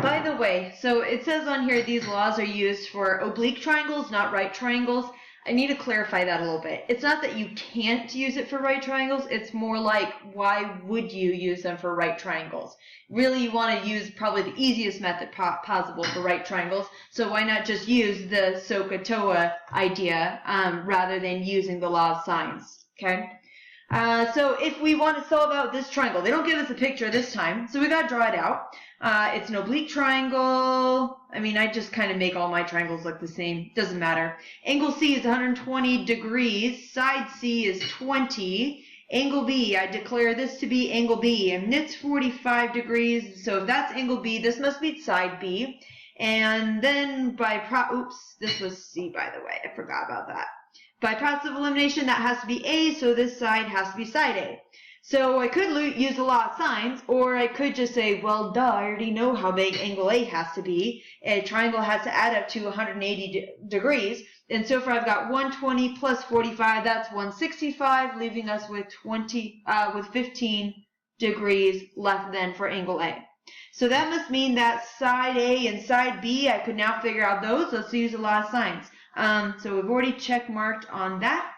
By the way, so it says on here these laws are used for oblique triangles, not right triangles. I need to clarify that a little bit. It's not that you can't use it for right triangles. It's more like, why would you use them for right triangles? Really, you want to use probably the easiest method possible for right triangles. So why not just use the SOHCAHTOA idea rather than using the law of sines? Okay. So if we want to solve out this triangle, they don't give us a picture this time, so we got to draw it out. It's an oblique triangle. I mean, I just kind of make all my triangles look the same. Doesn't matter. Angle C is 120 degrees. Side C is 20. Angle B, I declare this to be angle B, and it's 45 degrees. So if that's angle B, this must be side B. And then by oops, this was C, by the way. I forgot about that. By process of elimination, that has to be A, so this side has to be side A. So I could use the law of sines, or I could just say, well, duh, I already know how big angle A has to be. A triangle has to add up to 180 degrees. And so far I've got 120 plus 45, that's 165, leaving us with 15 degrees left then for angle A. So that must mean that side A and side B, I could now figure out those. Let's use the law of sines. So we've already check marked on that.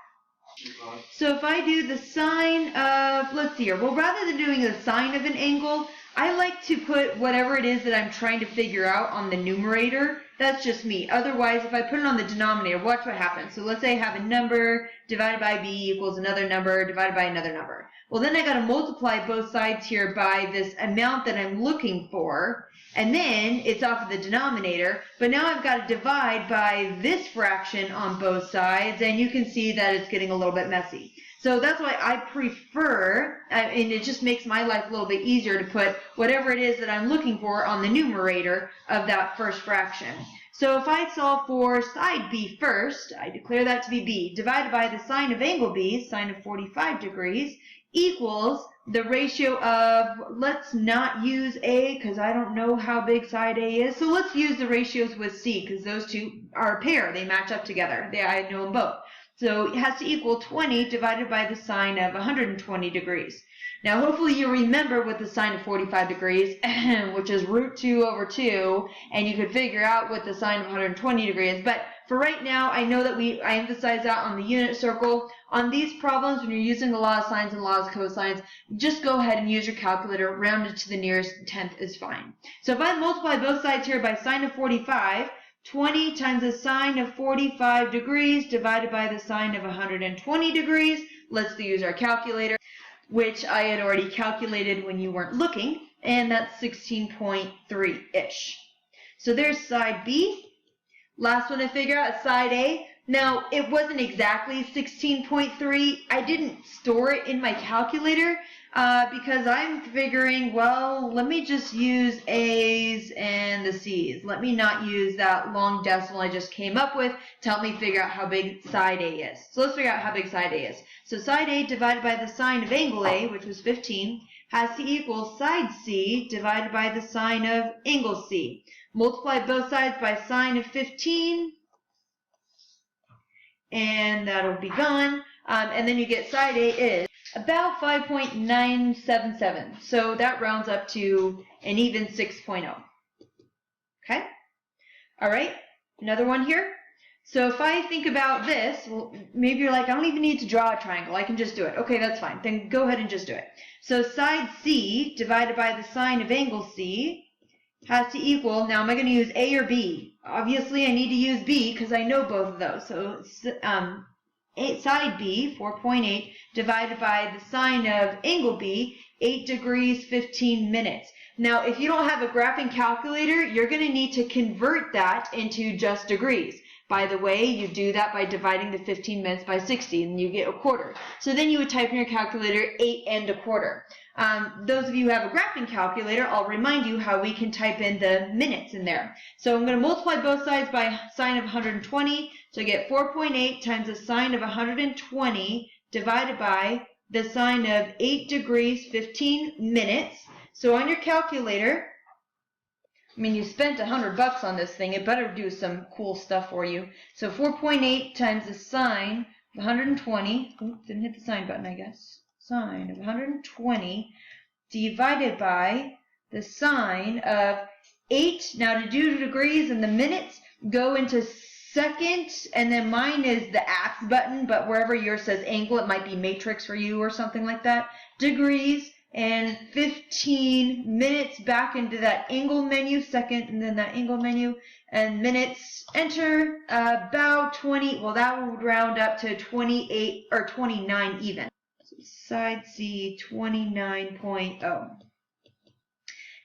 So if I do the sine of, let's see here, well, rather than doing the sine of an angle, I like to put whatever it is that I'm trying to figure out on the numerator. That's just me. Otherwise, if I put it on the denominator, watch what happens. So let's say I have a number divided by b equals another number divided by another number. Well, then I got to multiply both sides here by this amount that I'm looking for, and then it's off of the denominator. But now I've got to divide by this fraction on both sides, and you can see that it's getting a little bit messy. So that's why I prefer, and it just makes my life a little bit easier to put whatever it is that I'm looking for on the numerator of that first fraction. So if I solve for side B first, I declare that to be B, divided by the sine of angle B, sine of 45 degrees, equals the ratio of, let's not use A because I don't know how big side A is. So let's use the ratios with C because those two are a pair. They match up together. I know them both. So it has to equal 20 divided by the sine of 120 degrees. Now hopefully you remember what the sine of 45 degrees, which is root 2 over 2, and you could figure out what the sine of 120 degrees is. But for right now, I know that I emphasize that on the unit circle. On these problems, when you're using the law of sines and laws of cosines, just go ahead and use your calculator. Round it to the nearest tenth is fine. So if I multiply both sides here by sine of 45, 20 times the sine of 45 degrees divided by the sine of 120 degrees. Let's use our calculator, which I had already calculated when you weren't looking, and that's 16.3-ish. So there's side B. Last one to figure out is side A. Now, it wasn't exactly 16.3. I didn't store it in my calculator because I'm figuring, well, let me just use A's and the C's. Let me not use that long decimal I just came up with to help me figure out how big side A is. So let's figure out how big side A is. So side A divided by the sine of angle A, which was 15, has to equal side C divided by the sine of angle C. Multiply both sides by sine of 15, and that'll be gone. And then you get side A is about 5.977. So that rounds up to an even 6.0. Okay? All right, another one here. So if I think about this, well, maybe you're like, I don't even need to draw a triangle. I can just do it. Okay, that's fine. Then go ahead and just do it. So side C divided by the sine of angle C has to equal, now am I going to use A or B? Obviously, I need to use B because I know both of those. So side B, 4.8, divided by the sine of angle B, 8 degrees, 15 minutes. Now, if you don't have a graphing calculator, you're going to need to convert that into just degrees. By the way, you do that by dividing the 15 minutes by 60, and you get a quarter. So then you would type in your calculator 8 and a quarter. Those of you who have a graphing calculator, I'll remind you how we can type in the minutes in there. So I'm going to multiply both sides by sine of 120. So I get 4.8 times the sine of 120 divided by the sine of 8 degrees, 15 minutes. So on your calculator, I mean, you spent $100 on this thing. It better do some cool stuff for you. So 4.8 times the sine of 120. Oops, didn't hit the sine button, I guess. Sine of 120 divided by the sine of 8. Now to do degrees and the minutes, go into second, and then mine is the axe button, but wherever yours says angle, it might be matrix for you or something like that. Degrees and 15 minutes back into that angle menu, second, and then that angle menu, and minutes, enter, about 20, well that would round up to 28 or 29 even. So side C 29.0.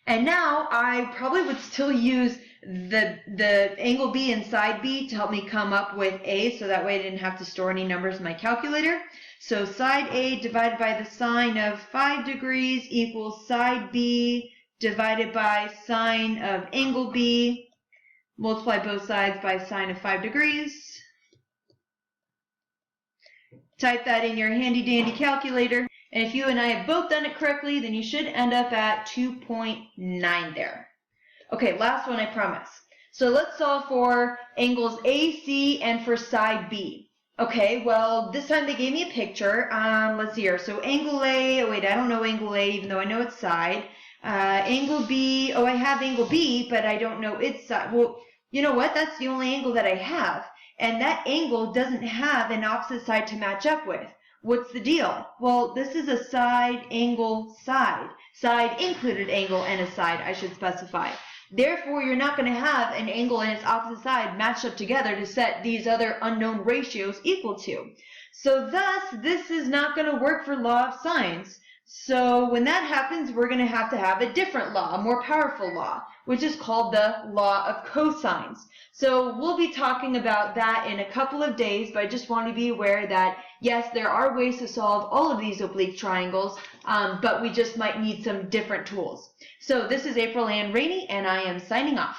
And now I probably would still use the angle B and side B to help me come up with A, so that way I didn't have to store any numbers in my calculator. So side A divided by the sine of 5 degrees equals side B divided by sine of angle B. Multiply both sides by sine of 5 degrees. Type that in your handy dandy calculator. And if you and I have both done it correctly, then you should end up at 2.9 there. Okay, last one I promise. So let's solve for angles AC and for side B. Okay, well, this time they gave me a picture. Let's see here. So angle A, oh wait, I don't know angle A, even though I know its side. Angle B, oh, I have angle B, but I don't know its side. Well, you know what? That's the only angle that I have. And that angle doesn't have an opposite side to match up with. What's the deal? Well, this is a side, angle, side. Side included angle and a side, I should specify. Therefore, you're not going to have an angle and its opposite side matched up together to set these other unknown ratios equal to. So thus, this is not going to work for law of sines. So when that happens, we're going to have a different law, a more powerful law, which is called the law of cosines. So we'll be talking about that in a couple of days, but I just want to be aware that, yes, there are ways to solve all of these oblique triangles, but we just might need some different tools. So this is April Ann Rainey, and I am signing off.